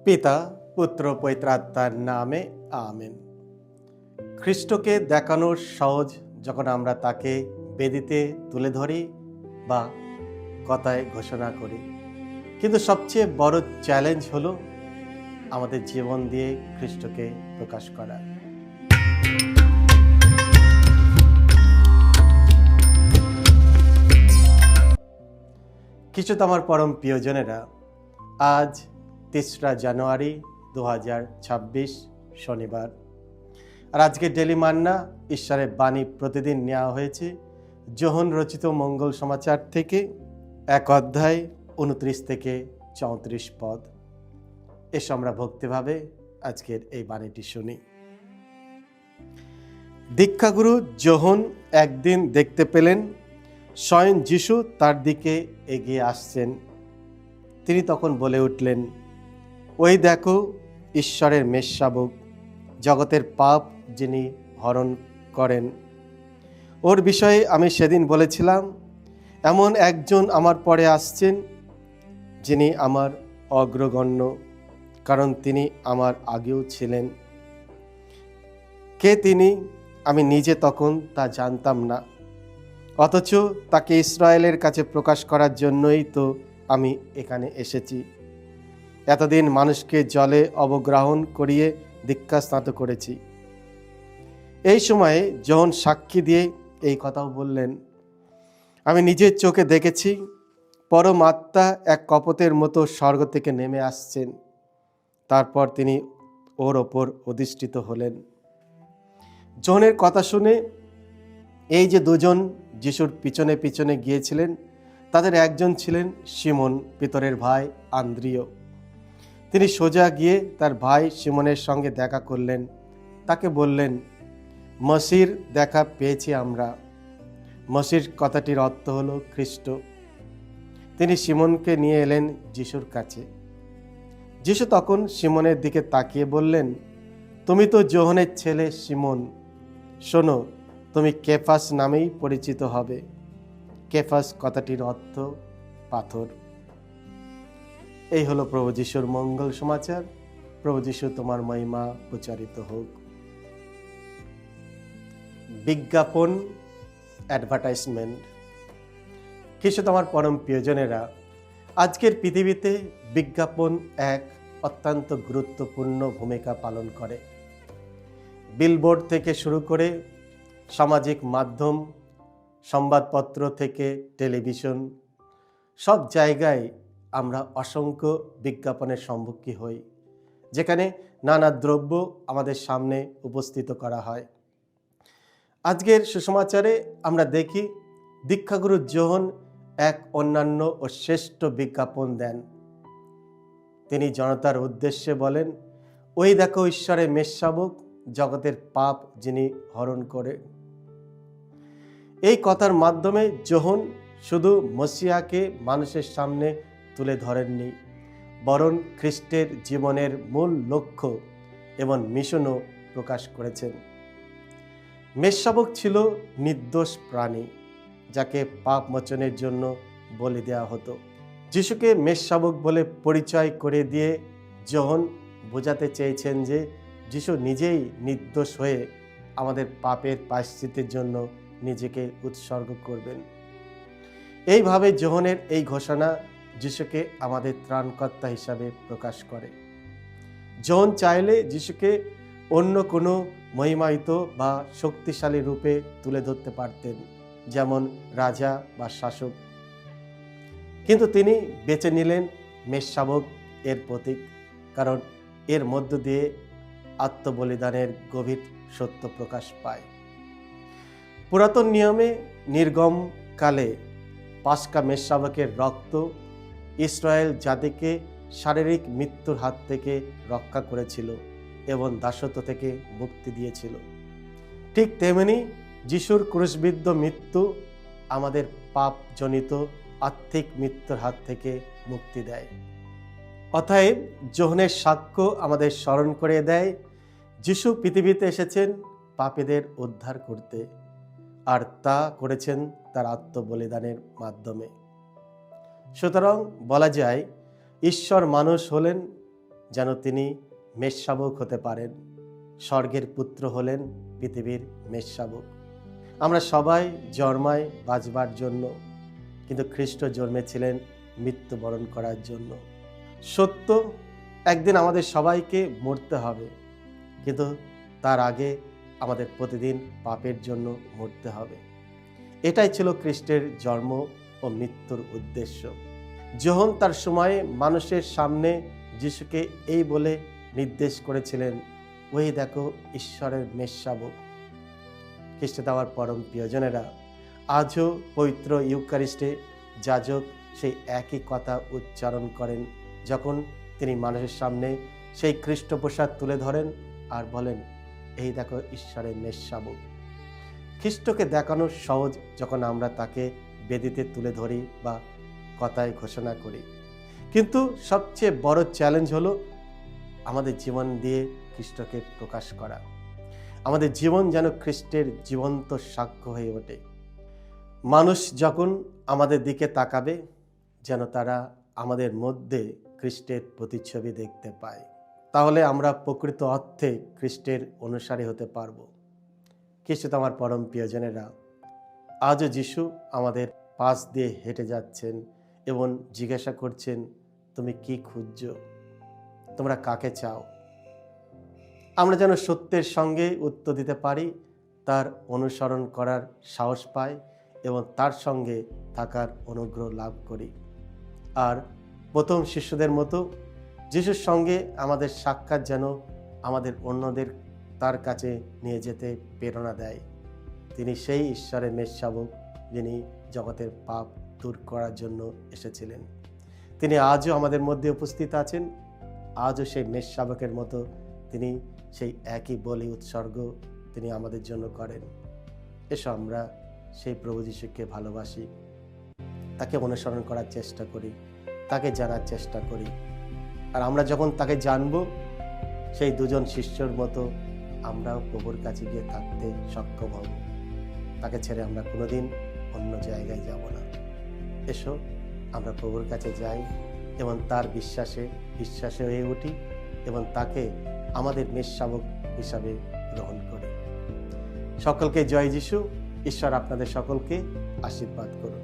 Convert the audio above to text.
পিতা, পুত্র, পবিত্রাত্মার নামে আমেন। খ্রিস্টকে দেখানোর সহজ যখন আমরা তাকে বেদিতে তুলে ধরি বা কথায় ঘোষণা করি, কিন্তু সবচেয়ে বড় চ্যালেঞ্জ হলো আমাদের জীবন দিয়ে খ্রিস্টকে প্রকাশ করা। কিছু তো আমার পরম প্রিয়জনেরা, আজ 3রা জানুয়ারি 2026 শনিবার, আর আজকে ডেলি মান্না ঈশ্বরের বাণী প্রতিদিন নেওয়া হয়েছে যোহন রচিত মঙ্গল সমাচার থেকে 1 অধ্যায় 29 থেকে 34 পদ। এসো আমরা ভক্তিভাবে আজকের এই বাণীটি শুনি। দীক্ষাগুরু যোহন একদিন দেখতে পেলেন স্বয়ং যিশু তার দিকে এগিয়ে আসছেন। তিনি তখন বলে উঠলেন, ওই দেখো ঈশ্বরের মেষশাবক, জগতের পাপ যিনি হরণ করেন। ওর বিষয়ে আমি সেদিন বলেছিলাম, এমন একজন আমার পরে আসছেন যিনি আমার অগ্রগণ্য, কারণ তিনি আমার আগেও ছিলেন। কে তিনি আমি নিজে তখন তা জানতাম না, অথচ তাকে ইসরায়েলের কাছে প্রকাশ করার জন্যই তো আমি এখানে এসেছি। এতদিন মানুষকে জলে অবগ্রহণ করিয়ে দীক্ষাস্নাত করেছি। এই সময়ে যোহন সাক্ষী দিয়ে এই কথাও বললেন, আমি নিজের চোখে দেখেছি পরম আত্মা এক কপোতের মতো স্বর্গ থেকে নেমে আসছেন। তারপর তিনি ওর ওপর অধিষ্ঠিত হলেন। যোহনের কথা শুনে এই যে দুজন যিশুর পিছনে পিছনে গিয়েছিলেন, তাদের একজন ছিলেন সিমন, পিতরের ভাই আন্দ্রিয়। তিনি সোজা গিয়ে তার ভাই সিমনের সঙ্গে দেখা করলেন। তাকে বললেন, মসির দেখা পেয়েছি আমরা। মসির কথাটির অর্থ হলো খ্রিস্ট। তিনি সিমনকে নিয়ে এলেন যিশুর কাছে। যিশু তখন সিমনের দিকে তাকিয়ে বললেন, তুমি তো যোহনের ছেলে সিমন, শোনো, তুমি কেফাস নামেই পরিচিত হবে। কেফাস কথাটির অর্থ পাথর। এই হলো প্রভু যিশুর মঙ্গল সমাচার। প্রভু যিশু তোমার মহিমা প্রচারিত হোক। বিজ্ঞাপন, অ্যাডভার্টাইজমেন্ট। কিছু তোমার পরম প্রিয়জনেরা, আজকের পৃথিবীতে বিজ্ঞাপন এক অত্যন্ত গুরুত্বপূর্ণ ভূমিকা পালন করে। বিলবোর্ড থেকে শুরু করে সামাজিক মাধ্যম, সংবাদপত্র থেকে টেলিভিশন, সব জায়গায় আমরা অসংখ্য বিজ্ঞাপনের সম্মুখীন হই, যেখানে নানা দ্রব্য আমাদের সামনে উপস্থিত করা হয়। আজকের সুসমাচারে আমরা দেখি দীক্ষাগুরু যোহন এক অন্যান্য ও শ্রেষ্ঠ বিজ্ঞাপন দেন। তিনি জনতার উদ্দেশ্যে বলেন, ওই দেখো ঈশ্বরের মেষশাবক, জগতের পাপ যিনি হরণ করে। এই কথার মাধ্যমে যোহন শুধু মসিয়াকে মানুষের সামনে তুলে ধরেননি, বরং খ্রিস্টের জীবনের মূল লক্ষ্য এবং মিশনও প্রকাশ করেছেন। মেষশাবক ছিল নির্দোষ প্রাণী, যাকে পাপ মোচনের জন্য বলি দেওয়া হতো। যিশুকে মেষশাবক বলে পরিচয় করে দিয়ে যোহন বোঝাতে চেয়েছেন যে যিশু নিজেই নির্দোষ হয়ে আমাদের পাপের প্রায়শ্চিত্তের জন্য নিজেকে উৎসর্গ করবেন। এইভাবে যোহনের এই ঘোষণা যিশুকে আমাদের ত্রাণকর্তা হিসাবে প্রকাশ করে। যোহন চাইলে যিশুকে অন্য কোনো মহিমায়িত বা শক্তিশালী রূপে তুলে ধরতে পারতেন, যেমন রাজা বা শাসক, কিন্তু তিনি বেছে নিলেন মেষশাবক এর প্রতীক, কারণ এর মধ্য দিয়ে আত্মবলিদানের গভীর সত্য প্রকাশ পায়। পুরাতন নিয়মে নির্গম কালে পাস্কা মেষশাবকের রক্ত ইসরায়েল জাতিকে শারীরিক মৃত্যুর হাত থেকে রক্ষা করেছিল এবং দাসত্ব থেকে মুক্তি দিয়েছিল। ঠিক তেমনি যিশুর ক্রুশবিদ্ধ মৃত্যু আমাদের পাপজনিত আত্মিক মৃত্যুর হাত থেকে মুক্তি দেয়। অতএব যোহনের সাক্ষ্য আমাদের স্মরণ করে দেয়, যিশু পৃথিবীতে এসেছেন পাপীদের উদ্ধার করতে, আর তা করেছেন তার আত্মবলিদানের মাধ্যমে। সুতরাং বলা যায়, ঈশ্বর মানুষ হলেন যেন তিনি মেষশাবক হতে পারেন। স্বর্গের পুত্র হলেন পৃথিবীর মেষশাবক। আমরা সবাই জন্মাই বাঁচবার জন্য, কিন্তু খ্রিস্ট জন্মেছিলেন মৃত্যুবরণ করার জন্য। সত্য, একদিন আমাদের সবাইকে মরতে হবে, কিন্তু তার আগে আমাদের প্রতিদিন পাপের জন্য মরতে হবে। এটাই ছিল খ্রিস্টের জন্ম ও মৃত্যুর উদ্দেশ্য। যোহন তার সময়ে মানুষের সামনে যিশুকে এই বলে নির্দেশ করেছিলেন, ওই দেখো ঈশ্বরের মেষশাবক। খ্রিস্টে আমার পরম প্রিয়জনেরা, আজও পবিত্র ইউক্যারিস্টে যাজক সেই একই কথা উচ্চারণ করেন যখন তিনি মানুষের সামনে সেই খ্রিস্টপ্রসাদ তুলে ধরেন আর বলেন, এই দেখো ঈশ্বরের মেষশাবক। খ্রিস্টকে দেখানো সহজ যখন আমরা তাকে বেদিতে তুলে ধরি বা কথায় ঘোষণা করি, কিন্তু সবচেয়ে বড় চ্যালেঞ্জ হলো আমাদের জীবন দিয়ে খ্রিস্টকে প্রকাশ করা। আমাদের জীবন যেন খ্রিস্টের জীবন্ত সাক্ষ্য হয়ে ওঠে। মানুষ যখন আমাদের দিকে তাকাবে, যেন তারা আমাদের মধ্যে খ্রিস্টের প্রতিচ্ছবি দেখতে পায়। তাহলে আমরা প্রকৃত অর্থে খ্রিস্টের অনুসারী হতে পারব। খ্রিস্ট আমার পরম প্রিয়জনেরা, আজও যিশু আমাদের পাশ দিয়ে হেঁটে যাচ্ছেন এবং জিজ্ঞাসা করছেন, তুমি কি খুঁজছো? তোমরা কাকে চাও? আমরা যেন সত্যের সঙ্গে উত্তর দিতে পারি, তার অনুসরণ করার সাহস পাই এবং তার সঙ্গে থাকার অনুগ্রহ লাভ করি। আর প্রথম শিষ্যদের মতো যিশুর সঙ্গে আমাদের সাক্ষাৎ যেন আমাদের অন্যদের তার কাছে নিয়ে যেতে প্রেরণা দেয়। তিনি সেই ঈশ্বরের মেষশাবক, যিনি জগতের পাপ দূর করার জন্য এসেছিলেন। তিনি আজও আমাদের মধ্যে উপস্থিত আছেন। আজও সেই মেষশাবকের মতো তিনি সেই একই বলি উৎসর্গ তিনি আমাদের জন্য করেন। এসো আমরা সেই প্রভু যিশুকে ভালোবাসি, তাকে অনুসরণ করার চেষ্টা করি, তাকে জানার চেষ্টা করি। আর আমরা যখন তাকে জানব, সেই দুজন শিষ্যর মতো আমরাও প্রভুর কাছে গিয়ে থাকতে সক্ষম হব। তাকে ছেড়ে আমরা কোনোদিন অন্য জায়গায় যাব না। এসো আমরা প্রভুর কাছে যাই এবং তার বিশ্বাসে হয়ে উঠি এবং তাকে আমাদের মেষশাবক হিসাবে গ্রহণ করি। সকলকে জয় যিশু। ঈশ্বর আপনাদের সকলকে আশীর্বাদ করুন।